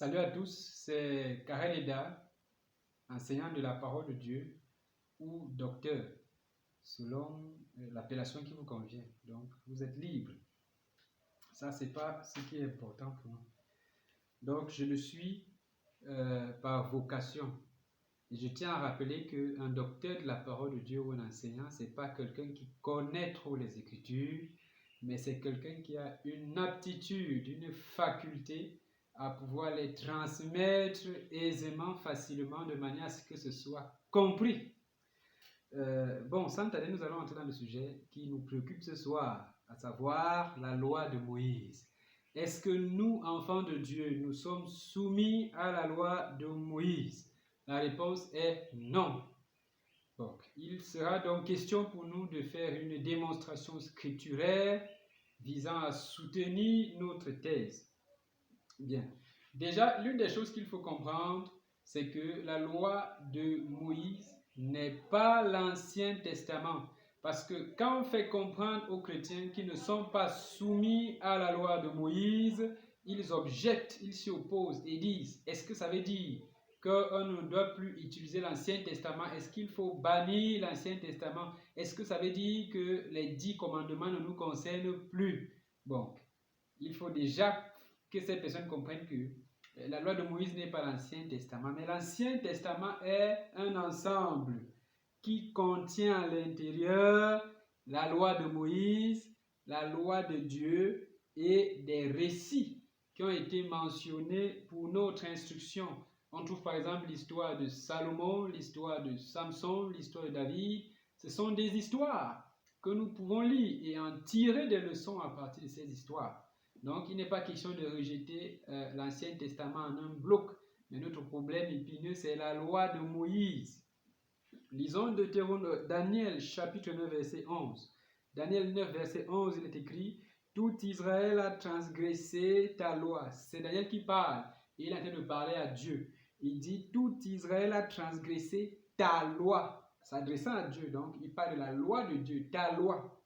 Salut à tous, c'est Karel Eda, enseignant de la parole de Dieu ou docteur, selon l'appellation qui vous convient. Donc, vous êtes libre. Ça, c'est pas ce qui est important pour nous. Donc, je le suis par vocation. Et je tiens à rappeler qu'un docteur de la parole de Dieu ou un enseignant, c'est pas quelqu'un qui connaît trop les Écritures, mais c'est quelqu'un qui a une aptitude, une faculté à pouvoir les transmettre aisément, facilement, de manière à ce que ce soit compris. Sans tarder, nous allons entrer dans le sujet qui nous préoccupe ce soir, à savoir la loi de Moïse. Est-ce que nous, enfants de Dieu, nous sommes soumis à la loi de Moïse? La réponse est non. Donc, il sera donc question pour nous de faire une démonstration scripturaire visant à soutenir notre thèse. Bien. Déjà, l'une des choses qu'il faut comprendre, c'est que la loi de Moïse n'est pas l'Ancien Testament. Parce que quand on fait comprendre aux chrétiens qui ne sont pas soumis à la loi de Moïse, ils objectent, ils s'y opposent et disent, est-ce que ça veut dire qu'on ne doit plus utiliser l'Ancien Testament? Est-ce qu'il faut bannir l'Ancien Testament? Est-ce que ça veut dire que les 10 commandements ne nous concernent plus? Bon, il faut déjà que ces personnes comprennent que la loi de Moïse n'est pas l'Ancien Testament, mais l'Ancien Testament est un ensemble qui contient à l'intérieur la loi de Moïse, la loi de Dieu et des récits qui ont été mentionnés pour notre instruction. On trouve par exemple l'histoire de Salomon, l'histoire de Samson, l'histoire de David. Ce sont des histoires que nous pouvons lire et en tirer des leçons à partir de ces histoires. Donc, il n'est pas question de rejeter l'Ancien Testament en un bloc. Mais notre problème épineux, c'est la loi de Moïse. Lisons Daniel chapitre 9, verset 11. Daniel 9, verset 11, il est écrit « Tout Israël a transgressé ta loi ». C'est Daniel qui parle. Et il est en train de parler à Dieu. Il dit « Tout Israël a transgressé ta loi ». S'adressant à Dieu, donc, il parle de la loi de Dieu, ta loi.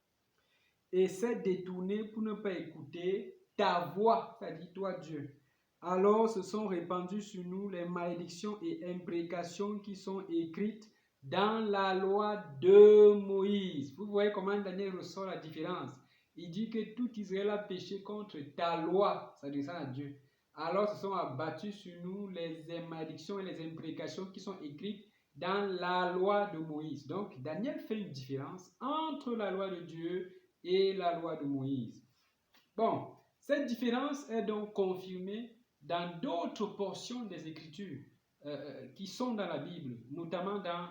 Et s'est détourné pour ne pas écouter ta voix, c'est-à-dire toi Dieu. Alors se sont répandues sur nous les malédictions et imprécations qui sont écrites dans la loi de Moïse. Vous voyez comment Daniel ressort la différence. Il dit que tout Israël a péché contre ta loi, s'adressant à Dieu. Alors se sont abattues sur nous les malédictions et les imprécations qui sont écrites dans la loi de Moïse. Donc Daniel fait une différence entre la loi de Dieu et la loi de Moïse. Bon, cette différence est donc confirmée dans d'autres portions des Écritures qui sont dans la Bible, notamment dans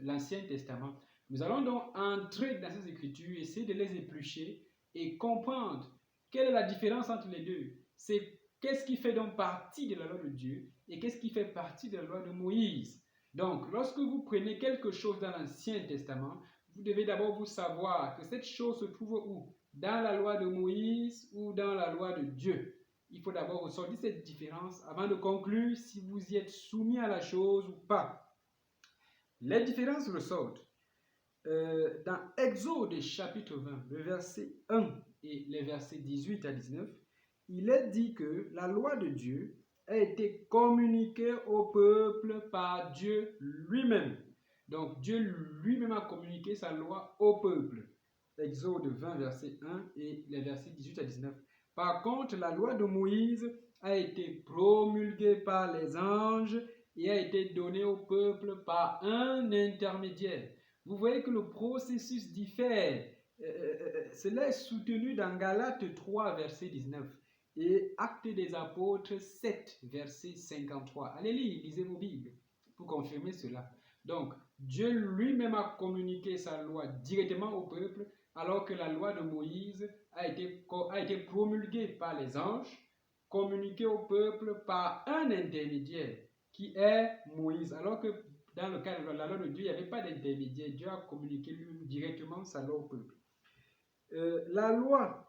l'Ancien Testament. Nous allons donc entrer dans ces Écritures, essayer de les éplucher et comprendre quelle est la différence entre les deux. C'est qu'est-ce qui fait donc partie de la loi de Dieu et qu'est-ce qui fait partie de la loi de Moïse. Donc, lorsque vous prenez quelque chose dans l'Ancien Testament, vous devez d'abord vous savoir que cette chose se trouve où? Dans la loi de Moïse ou dans la loi de Dieu. Il faut d'abord ressortir cette différence avant de conclure si vous y êtes soumis à la chose ou pas. Les différences ressortent. Dans Exode chapitre 20, le verset 1 et les versets 18 à 19, il est dit que la loi de Dieu a été communiquée au peuple par Dieu lui-même. Donc Dieu lui-même a communiqué sa loi au peuple. Exode 20, verset 1 et les versets 18 à 19. Par contre, la loi de Moïse a été promulguée par les anges et a été donnée au peuple par un intermédiaire. Vous voyez que le processus diffère. Cela est soutenu dans Galates 3, verset 19 et Actes des Apôtres 7, verset 53. Allez lire, lisez vos Bibles pour confirmer cela. Donc, Dieu lui-même a communiqué sa loi directement au peuple, alors que la loi de Moïse a été promulguée par les anges, communiquée au peuple par un intermédiaire, qui est Moïse. Alors que dans le cas de la loi de Dieu, il n'y avait pas d'intermédiaire. Dieu a communiqué lui directement sa loi au peuple. La loi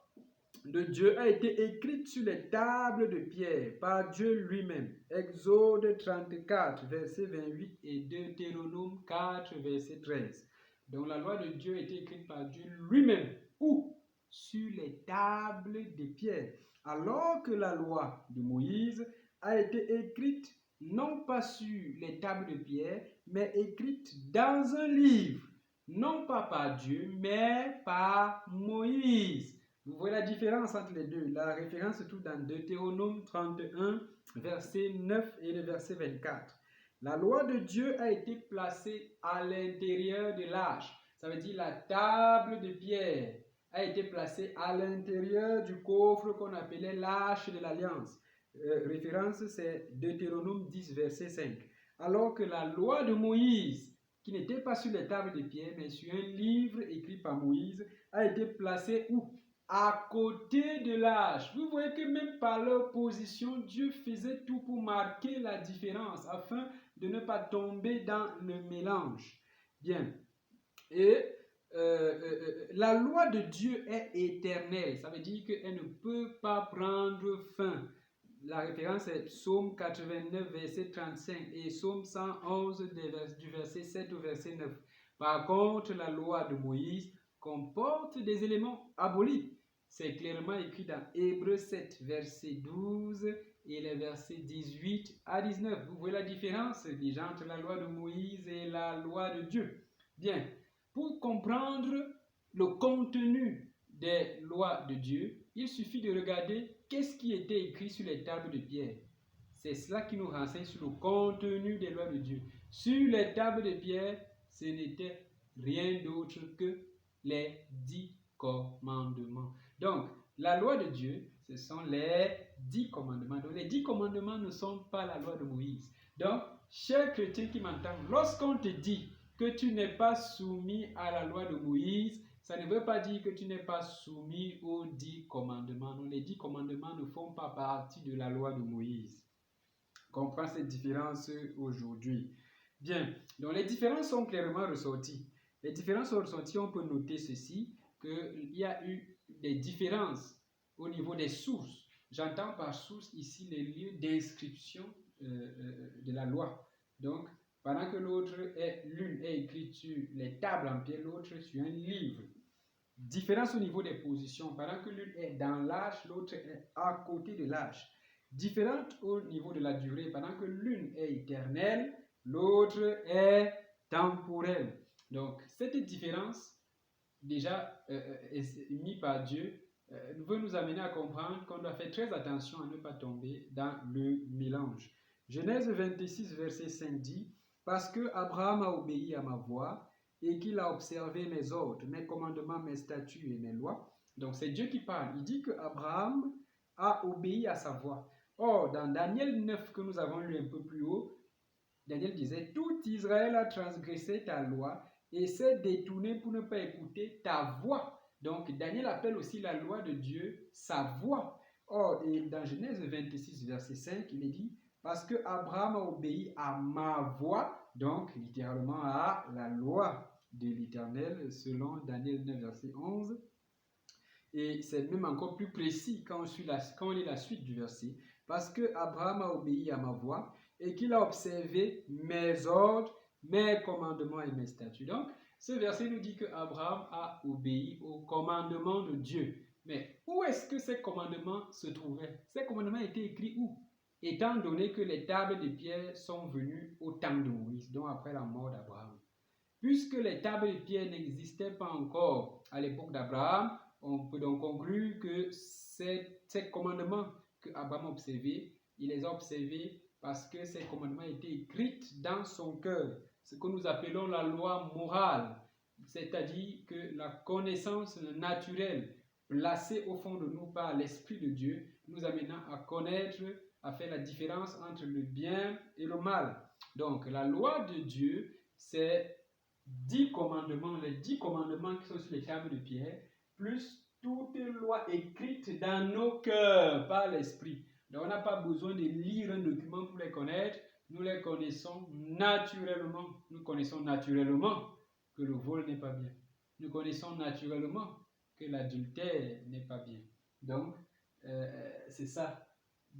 de Dieu a été écrite sur les tables de pierre par Dieu lui-même. Exode 34, verset 28 et Deutéronome 4, verset 13. Donc la loi de Dieu a été écrite par Dieu lui-même. Où? Sur les tables de pierre. Alors que la loi de Moïse a été écrite non pas sur les tables de pierre, mais écrite dans un livre, non pas par Dieu, mais par Moïse. Vous voyez la différence entre les deux. La référence se trouve dans Deutéronome 31, verset 9 et le verset 24. La loi de Dieu a été placée à l'intérieur de l'arche. Ça veut dire la table de pierre a été placée à l'intérieur du coffre qu'on appelait l'arche de l'alliance. Référence, c'est Deutéronome 10, verset 5. Alors que la loi de Moïse, qui n'était pas sur les tables de pierre, mais sur un livre écrit par Moïse, a été placée où? À côté de l'arche. Vous voyez que même par leur position, Dieu faisait tout pour marquer la différence, afin de ne pas tomber dans le mélange. Bien. Et la loi de Dieu est éternelle. Ça veut dire qu'elle ne peut pas prendre fin. La référence est Psaume 89, verset 35 et Psaume 111 du verset 7 au verset 9. Par contre, la loi de Moïse comporte des éléments abolis. C'est clairement écrit dans Hébreux 7, verset 12 et les versets 18 à 19. Vous voyez la différence déjà entre la loi de Moïse et la loi de Dieu. Bien, pour comprendre le contenu des lois de Dieu, il suffit de regarder qu'est-ce qui était écrit sur les tables de pierre. C'est cela qui nous renseigne sur le contenu des lois de Dieu. Sur les tables de pierre, ce n'était rien d'autre que les 10 commandements. Donc, la loi de Dieu, ce sont les 10 commandements. Donc, les 10 commandements ne sont pas la loi de Moïse. Donc, cher chrétien qui m'entend, lorsqu'on te dit que tu n'es pas soumis à la loi de Moïse, ça ne veut pas dire que tu n'es pas soumis aux 10 commandements. Non, les 10 commandements ne font pas partie de la loi de Moïse. Comprends cette différence aujourd'hui. Bien, donc les différences sont clairement ressorties. Les différences sont ressorties, on peut noter ceci, qu'il y a eu des différences au niveau des sources. J'entends par source ici les lieux d'inscription de la loi. Donc, pendant que l'une est écrite sur les tables en pierre, l'autre sur un livre. Différence au niveau des positions. Pendant que l'une est dans l'arche, l'autre est à côté de l'arche. Différente au niveau de la durée. Pendant que l'une est éternelle, l'autre est temporelle. Donc, cette différence, déjà mise par Dieu, veut nous amener à comprendre qu'on doit faire très attention à ne pas tomber dans le mélange. Genèse 26, verset 5 dit, « Parce que Abraham a obéi à ma voix, et qu'il a observé mes ordres, mes commandements, mes statuts et mes lois. » Donc c'est Dieu qui parle. Il dit que Abraham a obéi à sa voix. Or, dans Daniel 9 que nous avons lu un peu plus haut, Daniel disait, « Tout Israël a transgressé ta loi et s'est détourné pour ne pas écouter ta voix. » Donc Daniel appelle aussi la loi de Dieu sa voix. Or, et dans Genèse 26, verset 5, il est dit, « Parce que Abraham a obéi à ma voix, donc littéralement à la loi de l'Éternel, selon Daniel 9, verset 11. Et c'est même encore plus précis quand on lit la suite du verset. Parce que Abraham a obéi à ma voix et qu'il a observé mes ordres, mes commandements et mes statuts. Donc, ce verset nous dit que Abraham a obéi aux commandements de Dieu. Mais où est-ce que ces commandements se trouvaient? Ces commandements étaient écrits où? Étant donné que les tables de pierre sont venues au temps de Moïse, donc après la mort d'Abraham. Puisque les tables de pierre n'existaient pas encore à l'époque d'Abraham, on peut donc conclure que ces commandements que Abraham a observés, il les a observés parce que ces commandements étaient écrits dans son cœur, ce que nous appelons la loi morale, c'est-à-dire que la connaissance naturelle placée au fond de nous par l'Esprit de Dieu nous amènant à connaître, à faire la différence entre le bien et le mal. Donc la loi de Dieu, c'est 10 commandements, les 10 commandements qui sont sur les tables de pierre, plus toute loi écrite dans nos cœurs par l'Esprit. Donc on n'a pas besoin de lire un document pour les connaître, nous les connaissons naturellement. Nous connaissons naturellement que le vol n'est pas bien. Nous connaissons naturellement que l'adultère n'est pas bien. Donc, c'est ça.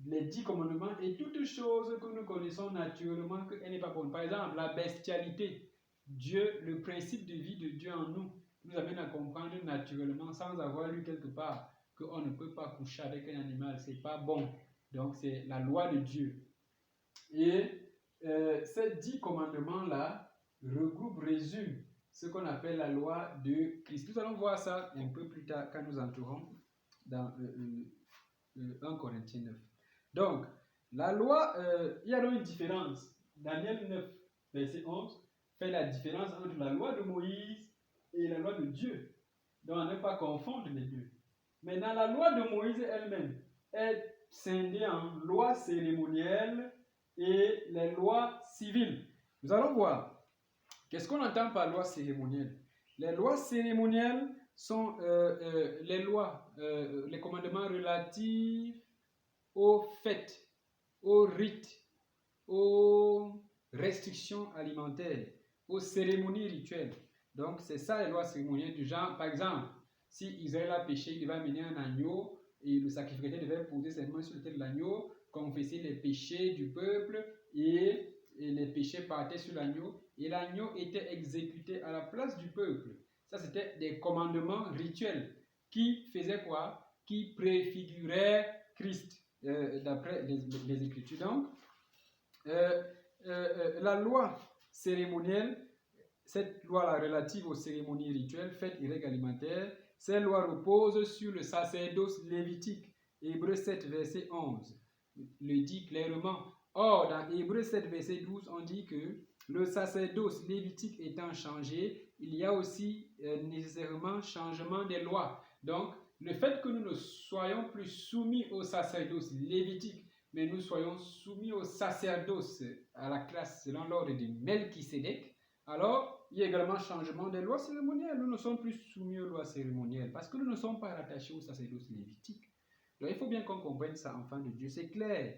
Les 10 commandements et toutes choses que nous connaissons naturellement qu'elle n'est pas bonne. Par exemple, la bestialité. Dieu, le principe de vie de Dieu en nous, nous amène à comprendre naturellement, sans avoir lu quelque part, qu'on ne peut pas coucher avec un animal, c'est pas bon. Donc, c'est la loi de Dieu. Et ces 10 commandements-là résument ce qu'on appelle la loi de Christ. Nous allons voir ça un peu plus tard quand nous entrerons dans 1 Corinthiens 9. Donc, la loi, il y a donc une différence. Daniel 9, verset 11, fait la différence entre la loi de Moïse et la loi de Dieu. Donc, à ne pas confondre les deux. Maintenant, la loi de Moïse elle-même est scindée en loi cérémonielle et les lois civiles. Nous allons voir. Qu'est-ce qu'on entend par loi cérémonielle? Les lois cérémonielles sont les lois, les commandements relatifs aux fêtes, aux rites, aux restrictions alimentaires, aux cérémonies rituelles. Donc, c'est ça les lois cérémonielles du genre. Par exemple, si Israël a péché, il devait amener un agneau et le sacrificateur devait poser ses mains sur le tête de l'agneau, confesser les péchés du peuple et les péchés partaient sur l'agneau et l'agneau était exécuté à la place du peuple. Ça, c'était des commandements rituels qui faisaient quoi? Qui préfiguraient Christ, d'après les Écritures. Donc, la loi cérémonielle, cette loi-là relative aux cérémonies rituelles, fêtes et règles alimentaires, cette loi repose sur le sacerdoce lévitique. Hébreux 7, verset 11 le dit clairement. Or, dans Hébreux 7, verset 12, on dit que le sacerdoce lévitique étant changé, il y a aussi nécessairement changement des lois. Donc, le fait que nous ne soyons plus soumis au sacerdoce lévitique, mais nous soyons soumis au sacerdoce à la classe selon l'ordre de Melchisédek, alors il y a également changement des lois cérémonielles. Nous ne sommes plus soumis aux lois cérémonielles parce que nous ne sommes pas rattachés au sacerdoce lévitique. Donc il faut bien qu'on comprenne ça, enfant de Dieu. C'est clair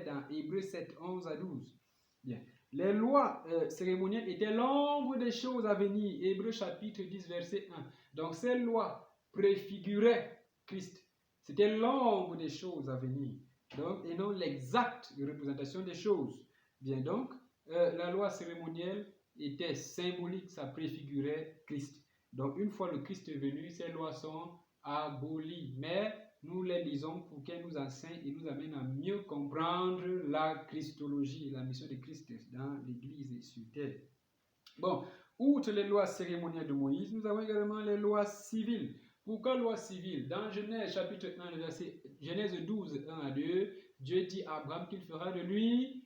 dans Hébreux 7, 11 à 12. Bien. Les lois cérémonielles étaient l'ombre des choses à venir. Hébreux chapitre 10, verset 1. Donc ces lois préfiguraient Christ. C'était l'ombre des choses à venir. Donc, et non l'exacte représentation des choses. Bien donc, la loi cérémonielle était symbolique, ça préfigurait Christ. Donc, une fois le Christ est venu, ces lois sont abolies. Mais nous les lisons pour qu'elles nous enseignent et nous amènent à mieux comprendre la Christologie et la mission de Christ dans l'Église et sur terre. Bon, outre les lois cérémonielles de Moïse, nous avons également les lois civiles. Pourquoi loi civile? Dans Genèse chapitre 1, verset Genèse 12, 1 à 2, Dieu dit à Abraham qu'il fera de lui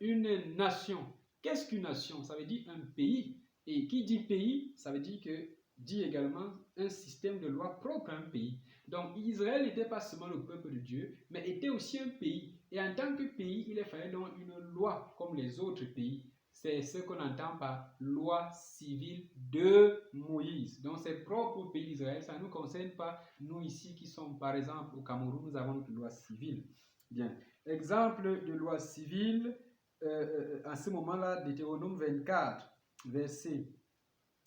une nation. Qu'est-ce qu'une nation? Ça veut dire un pays. Et qui dit pays, ça veut dire que dit également un système de loi propre à un pays. Donc Israël n'était pas seulement le peuple de Dieu, mais était aussi un pays. Et en tant que pays, il fallait donc une loi comme les autres pays. C'est ce qu'on entend par loi civile de Moïse. Donc c'est propre au pays d'Israël, ça ne nous concerne pas. Nous ici qui sommes par exemple au Cameroun, nous avons notre loi civile. Bien. Exemple de loi civile, à ce moment-là, Deutéronome 24, verset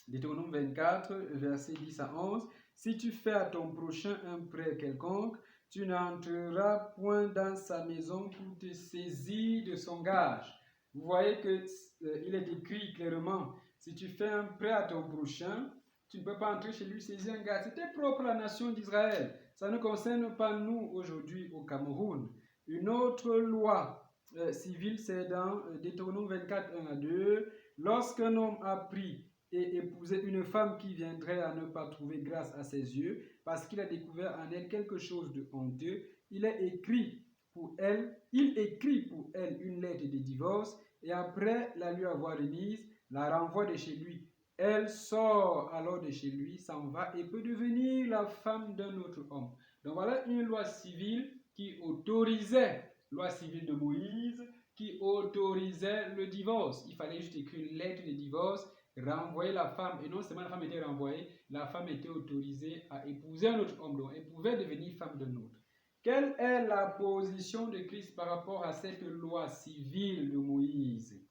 10 à 11. Si tu fais à ton prochain un prêt quelconque, tu n'entreras point dans sa maison pour te saisir de son gage. Vous voyez qu'il est écrit clairement, si tu fais un prêt à ton prochain, tu ne peux pas entrer chez lui saisir un gage. C'était propre à la nation d'Israël. Ça ne concerne pas nous aujourd'hui au Cameroun. Une autre loi civile, c'est dans Deutéronome 24, 1 à 2. Lorsqu'un homme a pris et épouser une femme qui viendrait à ne pas trouver grâce à ses yeux parce qu'il a découvert en elle quelque chose de honteux, il écrit pour elle une lettre de divorce et après la lui avoir remise, la renvoie de chez lui. Elle sort alors de chez lui, s'en va et peut devenir la femme d'un autre homme. Donc voilà une loi civile qui autorisait, loi civile de Moïse, qui autorisait le divorce. Il fallait juste écrire une lettre de divorce, renvoyer la femme, et non seulement la femme était renvoyée, la femme était autorisée à épouser un autre homme, donc elle pouvait devenir femme d'un autre. Quelle est la position de Christ par rapport à cette loi civile de Moïse?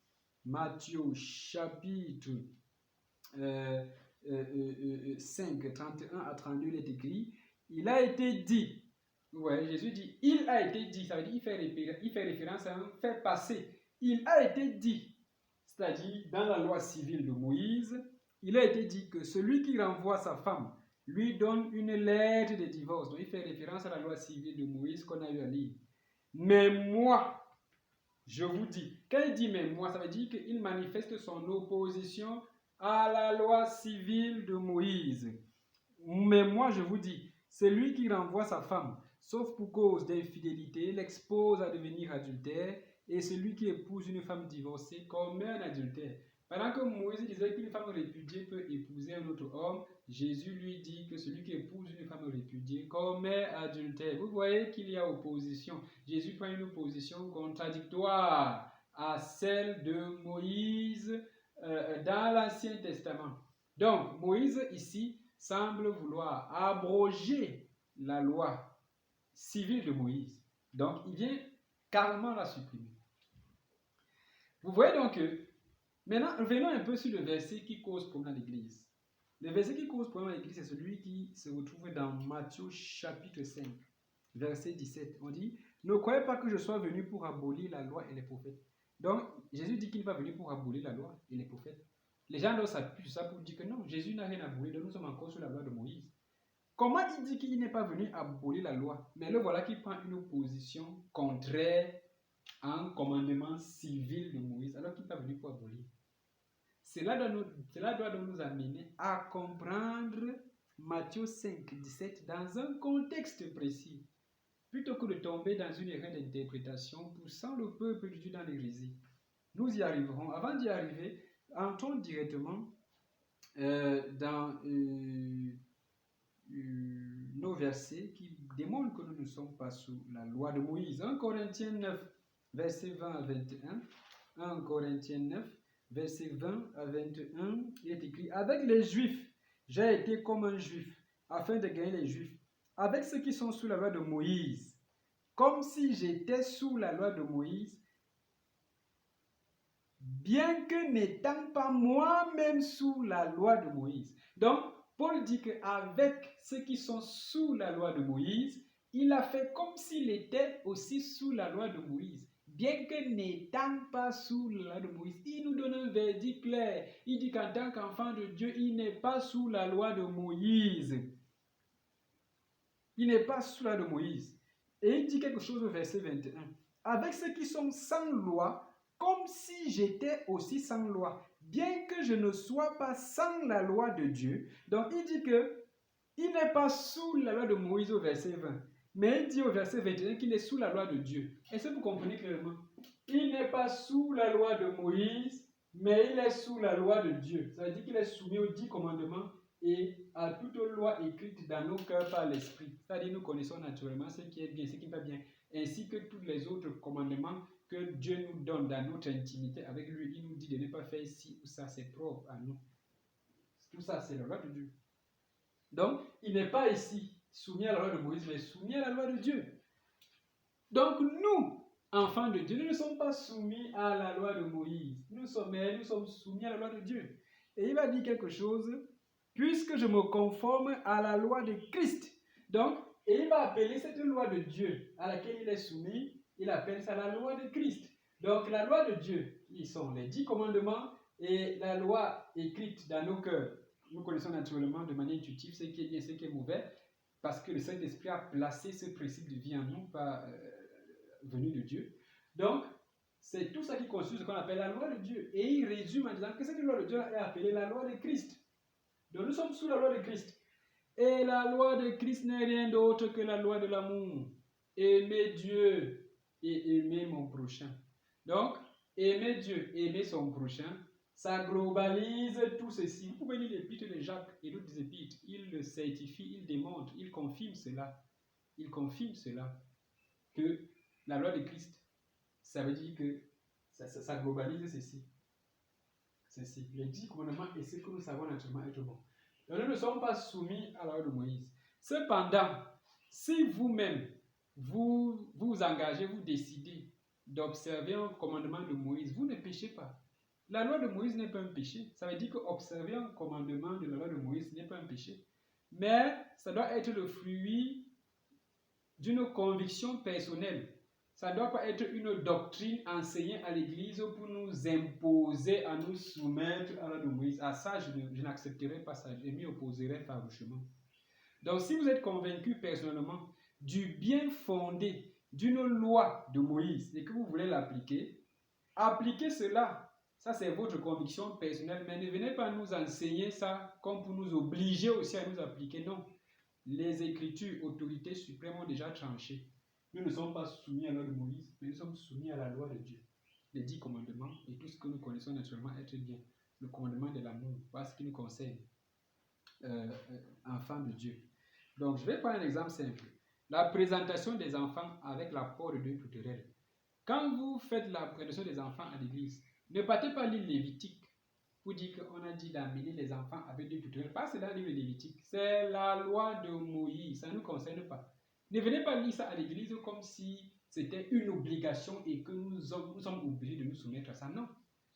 Matthieu chapitre 5, 31 à 32, il est écrit, il a été dit, ouais, Jésus dit, il a été dit, ça veut dire il fait référence à un fait passé, il a été dit, c'est-à-dire dans la loi civile de Moïse, il a été dit que celui qui renvoie sa femme lui donne une lettre de divorce. Donc il fait référence à la loi civile de Moïse qu'on a eu à lire. Mais moi, je vous dis, quand il dit mais moi, ça veut dire qu'il manifeste son opposition à la loi civile de Moïse. Mais moi, je vous dis, celui qui renvoie sa femme, sauf pour cause d'infidélité, l'expose à devenir adultère, et celui qui épouse une femme divorcée commet un adultère. Pendant que Moïse disait qu'une femme répudiée peut épouser un autre homme, Jésus lui dit que celui qui épouse une femme répudiée commet adultère. Vous voyez qu'il y a opposition. Jésus prend une position contradictoire à celle de Moïse dans l'Ancien Testament. Donc, Moïse ici semble vouloir abroger la loi civile de Moïse. Donc, il vient carrément la supprimer. Vous voyez donc que, maintenant, revenons un peu sur le verset qui cause problème à l'Église. Le verset qui cause problème à l'Église, c'est celui qui se retrouve dans Matthieu chapitre 5, verset 17. On dit, « Ne croyez pas que je sois venu pour abolir la loi et les prophètes. » Donc, Jésus dit qu'il n'est pas venu pour abolir la loi et les prophètes. Les gens doivent s'appuyer sur ça pour dire que non, Jésus n'a rien abolir, donc nous sommes encore sur la loi de Moïse. Comment il dit qu'il n'est pas venu abolir la loi? Mais le voilà qui prend une position contraire à un commandement civil de Moïse, alors qu'il n'est pas venu pour abolir. Cela doit nous amener à comprendre Matthieu 5, 17 dans un contexte précis, plutôt que de tomber dans une erreur d'interprétation poussant le peuple de Dieu dans l'hérésie. Nous y arriverons. Avant d'y arriver, entrons directement dans nos versets qui démontrent que nous ne sommes pas sous la loi de Moïse. 1 Corinthiens 9, versets 20 à 21. 1 Corinthiens 9, versets 20 à 21, il est écrit « Avec les Juifs, j'ai été comme un Juif, afin de gagner les Juifs. Avec ceux qui sont sous la loi de Moïse, comme si j'étais sous la loi de Moïse, bien que n'étant pas moi-même sous la loi de Moïse. » Donc, Paul dit qu'avec ceux qui sont sous la loi de Moïse, il a fait comme s'il était aussi sous la loi de Moïse. Bien que n'étant pas sous la loi de Moïse, il nous donne un verdict clair. Il dit qu'en tant qu'enfant de Dieu, il n'est pas sous la loi de Moïse. Il n'est pas sous la loi de Moïse. Et il dit quelque chose au verset 21. Avec ceux qui sont sans loi, comme si j'étais aussi sans loi, bien que je ne sois pas sans la loi de Dieu. Donc il dit que il n'est pas sous la loi de Moïse au verset 20, mais il dit au verset 21 qu'il est sous la loi de Dieu. Est-ce que vous comprenez clairement? Il n'est pas sous la loi de Moïse, mais il est sous la loi de Dieu. Ça veut dire qu'il est soumis aux 10 commandements et à toute loi écrite dans nos cœurs par l'Esprit. C'est-à-dire nous connaissons naturellement ce qui est bien, ce qui n'est pas bien, ainsi que tous les autres commandements que Dieu nous donne dans notre intimité avec lui. Il nous dit de ne pas faire ci ou ça, c'est propre à nous. Tout ça, c'est la loi de Dieu. Donc, il n'est pas ici soumis à la loi de Moïse, mais soumis à la loi de Dieu. Donc, nous, enfants de Dieu, nous ne sommes pas soumis à la loi de Moïse. Nous sommes soumis à la loi de Dieu. Et il va dire quelque chose, puisque je me conforme à la loi de Christ. Donc, et il va appeler cette loi de Dieu à laquelle il est soumis, il appelle ça la loi de Christ. Donc, la loi de Dieu, ils sont les 10 commandements et la loi écrite dans nos cœurs. Nous connaissons naturellement de manière intuitive ce qui est bien, ce qui est mauvais, parce que le Saint-Esprit a placé ce principe de vie en nous, pas venu de Dieu. Donc, c'est tout ça qui constitue ce qu'on appelle la loi de Dieu. Et il résume en disant que cette loi de Dieu est appelée la loi de Christ. Donc, nous sommes sous la loi de Christ. Et la loi de Christ n'est rien d'autre que la loi de l'amour. Aimer Dieu et aimer mon prochain. Donc, aimer Dieu et aimer son prochain, ça globalise tout ceci. Vous pouvez lire l'épître de Jacques et d'autres épîtres. Il le certifie, il démontre, il confirme cela. Il confirme cela. Que la loi de Christ, ça veut dire que ça globalise ceci. Ceci. Les 10 commandements et ce que nous savons naturellement être bon. Donc, nous ne sommes pas soumis à la loi de Moïse. Cependant, si vous-même, vous engagez, vous décidez d'observer un commandement de Moïse, vous ne péchez pas. La loi de Moïse n'est pas un péché. Ça veut dire qu'observer un commandement de la loi de Moïse n'est pas un péché. Mais ça doit être le fruit d'une conviction personnelle. Ça ne doit pas être une doctrine enseignée à l'Église pour nous imposer à nous soumettre à la loi de Moïse. À ça, je n'accepterai pas ça. Je m'y opposerai farouchement. Donc, si vous êtes convaincu personnellement du bien fondé d'une loi de Moïse et que vous voulez l'appliquer, appliquez cela. Ça, c'est votre conviction personnelle, mais ne venez pas nous enseigner ça comme pour nous obliger aussi à nous appliquer. Non. Les Écritures, autorités suprêmes, ont déjà tranché. Nous ne sommes pas soumis à la loi de Moïse, mais nous sommes soumis à la loi de Dieu. Les 10 commandements et tout ce que nous connaissons naturellement être bien. Le commandement de l'amour, parce qu'il nous concerne, enfants de Dieu. Donc, je vais prendre un exemple simple. La présentation des enfants avec l'apport de Dieu culturel. Quand vous faites la présentation des enfants à l'église, ne partez pas lire Lévitique pour dire qu'on a dit d'amener les enfants avec Dieu culturel. Pas c'est dans le livre de Lévitique. C'est la loi de Moïse. Ça ne nous concerne pas. Ne venez pas lire ça à l'église comme si c'était une obligation et que nous sommes obligés de nous soumettre à ça. Non.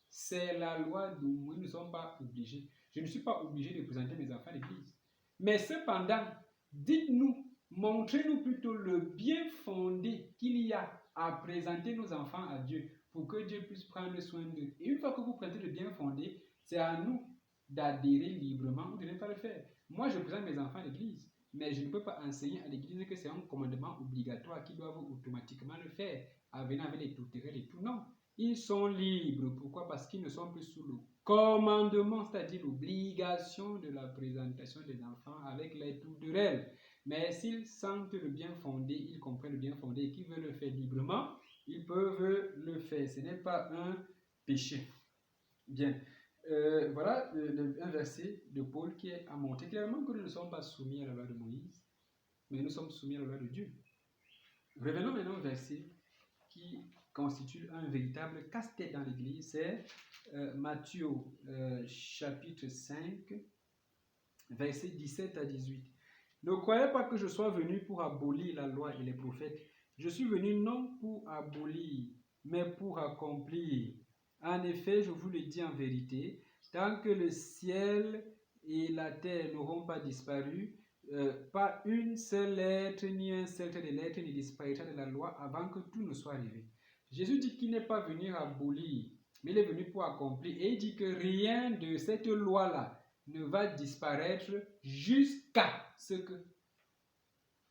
C'est la loi de Moïse. Nous ne sommes pas obligés. Je ne suis pas obligé de présenter mes enfants à l'église. Mais cependant, dites-nous, montrez-nous plutôt le bien fondé qu'il y a à présenter nos enfants à Dieu pour que Dieu puisse prendre soin d'eux. Et une fois que vous présentez le bien fondé, c'est à nous d'adhérer librement ou de ne pas le faire. Moi, je présente mes enfants à l'église, mais je ne peux pas enseigner à l'église que c'est un commandement obligatoire qu'ils doivent automatiquement le faire, à venir avec les tutoriels et tout. Non, ils sont libres. Pourquoi? Parce qu'ils ne sont plus sous le commandement, c'est-à-dire l'obligation de la présentation des enfants avec les tutoriels. Mais s'ils sentent le bien fondé, ils comprennent le bien fondé et qu'ils veulent le faire librement, ils peuvent le faire. Ce n'est pas un péché. Bien. Voilà un verset de Paul qui a montré clairement que nous ne sommes pas soumis à la loi de Moïse, mais nous sommes soumis à la loi de Dieu. Revenons maintenant au verset qui constitue un véritable casse-tête dans l'Église, c'est Matthieu chapitre 5, versets 17 à 18. Ne croyez pas que je sois venu pour abolir la loi et les prophètes. Je suis venu non pour abolir, mais pour accomplir. En effet, je vous le dis en vérité, tant que le ciel et la terre n'auront pas disparu, pas une seule lettre ni un seul trait de lettre ne disparaîtra de la loi avant que tout ne soit arrivé. Jésus dit qu'il n'est pas venu abolir, mais il est venu pour accomplir. Et il dit que rien de cette loi-là ne va disparaître jusqu'à ce que...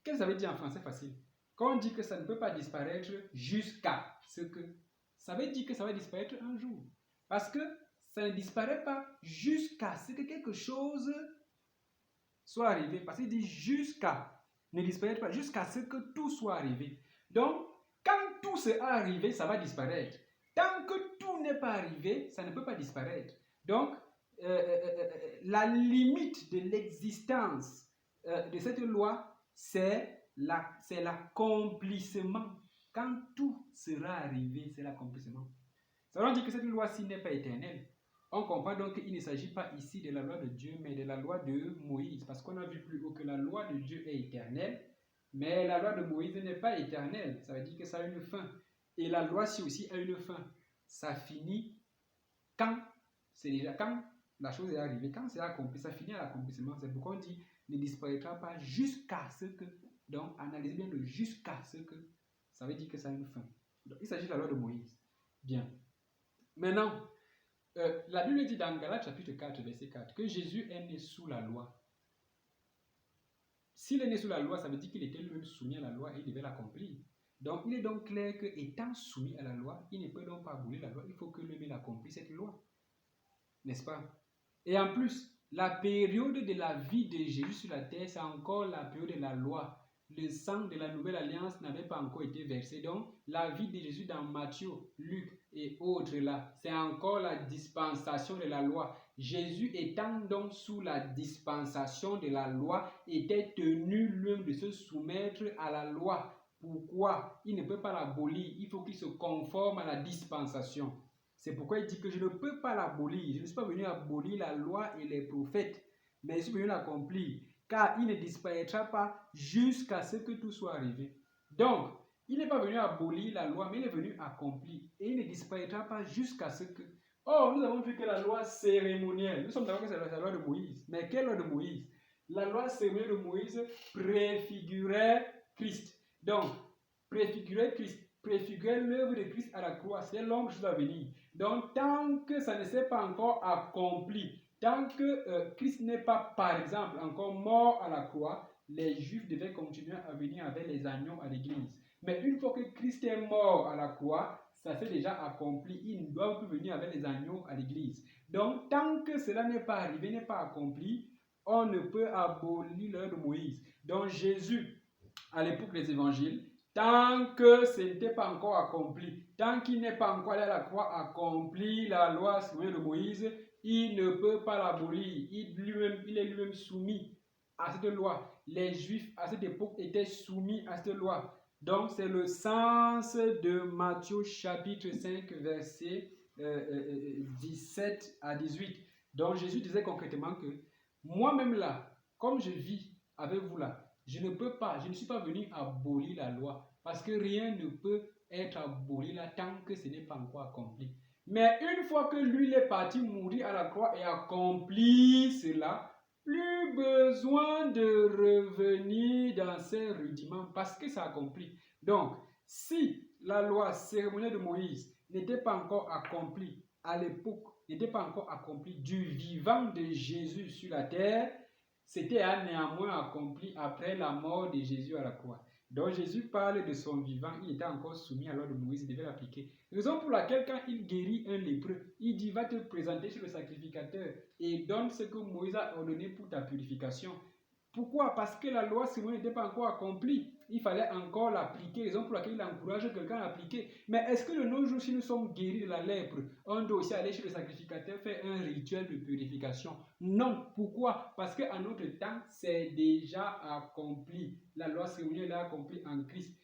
Qu'est-ce que ça veut dire en français facile? Quand on dit que ça ne peut pas disparaître jusqu'à ce que... Ça veut dire que ça va disparaître un jour. Parce que ça ne disparaît pas jusqu'à ce que quelque chose soit arrivé. Parce qu'il dit jusqu'à, ne disparaître pas, jusqu'à ce que tout soit arrivé. Donc, quand tout sera arrivé, ça va disparaître. Tant que tout n'est pas arrivé, ça ne peut pas disparaître. Donc, la limite de l'existence de cette loi, c'est l'accomplissement. Quand tout sera arrivé, c'est l'accomplissement. Ça veut dire que cette loi-ci n'est pas éternelle. On comprend donc qu'il ne s'agit pas ici de la loi de Dieu, mais de la loi de Moïse. Parce qu'on a vu plus haut que la loi de Dieu est éternelle, mais la loi de Moïse n'est pas éternelle. Ça veut dire que ça a une fin. Et la loi-ci aussi a une fin. Ça finit quand c'est déjà quand la chose est arrivée, quand c'est accompli, ça finit à l'accomplissement. C'est pourquoi on dit ne disparaîtra pas jusqu'à ce que. Donc, analysez bien le jusqu'à ce que. Ça veut dire que ça a une fin. Donc, il s'agit de la loi de Moïse. Bien. Maintenant, la Bible dit dans Galates chapitre 4, verset 4, que Jésus est né sous la loi. S'il est né sous la loi, ça veut dire qu'il était lui-même soumis à la loi et il devait l'accomplir. Donc, il est donc clair qu'étant soumis à la loi, il ne peut donc pas abolir la loi. Il faut que lui-même accomplisse cette loi. N'est-ce pas? Et en plus, la période de la vie de Jésus sur la terre, c'est encore la période de la loi. Le sang de la nouvelle alliance n'avait pas encore été versé. Donc, la vie de Jésus dans Matthieu, Luc et autres là, c'est encore la dispensation de la loi. Jésus étant donc sous la dispensation de la loi, était tenu lui-même de se soumettre à la loi. Pourquoi? Il ne peut pas l'abolir. Il faut qu'il se conforme à la dispensation. C'est pourquoi il dit que je ne peux pas l'abolir. Je ne suis pas venu abolir la loi et les prophètes, mais je suis venu l'accomplir. Car il ne disparaîtra pas jusqu'à ce que tout soit arrivé. Donc, il n'est pas venu abolir la loi, mais il est venu accomplir. Et il ne disparaîtra pas jusqu'à ce que... Oh, nous avons vu que la loi cérémonielle, nous sommes d'accord que c'est la loi de Moïse. Mais quelle loi de Moïse? La loi cérémonielle de Moïse préfigurait Christ. Donc, préfigurait Christ, préfigurait l'œuvre de Christ à la croix. C'est longue chose à venir. Donc, tant que ça ne s'est pas encore accompli, tant que Christ n'est pas, par exemple, encore mort à la croix, les Juifs devaient continuer à venir avec les agneaux à l'église. Mais une fois que Christ est mort à la croix, ça s'est déjà accompli. Ils ne doivent plus venir avec les agneaux à l'église. Donc, tant que cela n'est pas arrivé, n'est pas accompli, on ne peut abolir l'heure de Moïse. Donc, Jésus, à l'époque des évangiles, tant que ce n'était pas encore accompli, tant qu'il n'est pas encore allé à la croix accompli la loi de Moïse, il ne peut pas l'abolir. Il est lui-même soumis à cette loi. Les Juifs à cette époque étaient soumis à cette loi. Donc, c'est le sens de Matthieu chapitre 5, versets 17 à 18. Donc, Jésus disait concrètement que moi-même là, comme je vis avec vous là, je ne suis pas venu abolir la loi, parce que rien ne peut être aboli là tant que ce n'est pas encore accompli. Mais une fois que lui est parti mourir à la croix et accompli cela, plus besoin de revenir dans ces rudiments parce que ça accompli. Donc, si la loi cérémonielle de Moïse n'était pas encore accomplie à l'époque, n'était pas encore accomplie du vivant de Jésus sur la terre, c'était néanmoins accompli après la mort de Jésus à la croix. Donc Jésus parle de son vivant, il était encore soumis à l'ordre de Moïse, il devait l'appliquer. Raison pour laquelle quand il guérit un lépreux, il dit va te présenter chez le sacrificateur et donne ce que Moïse a ordonné pour ta purification. Pourquoi? Parce que la loi civile n'était pas encore accomplie. Il fallait encore l'appliquer, raison pour laquelle il encourage quelqu'un à l'appliquer. Mais est-ce que de nos jours, si nous sommes guéris de la lèpre, on doit aussi aller chez le sacrificateur faire un rituel de purification? Non. Pourquoi? Parce qu'à notre temps, c'est déjà accompli. La loi cérémonielle est accomplie en Christ.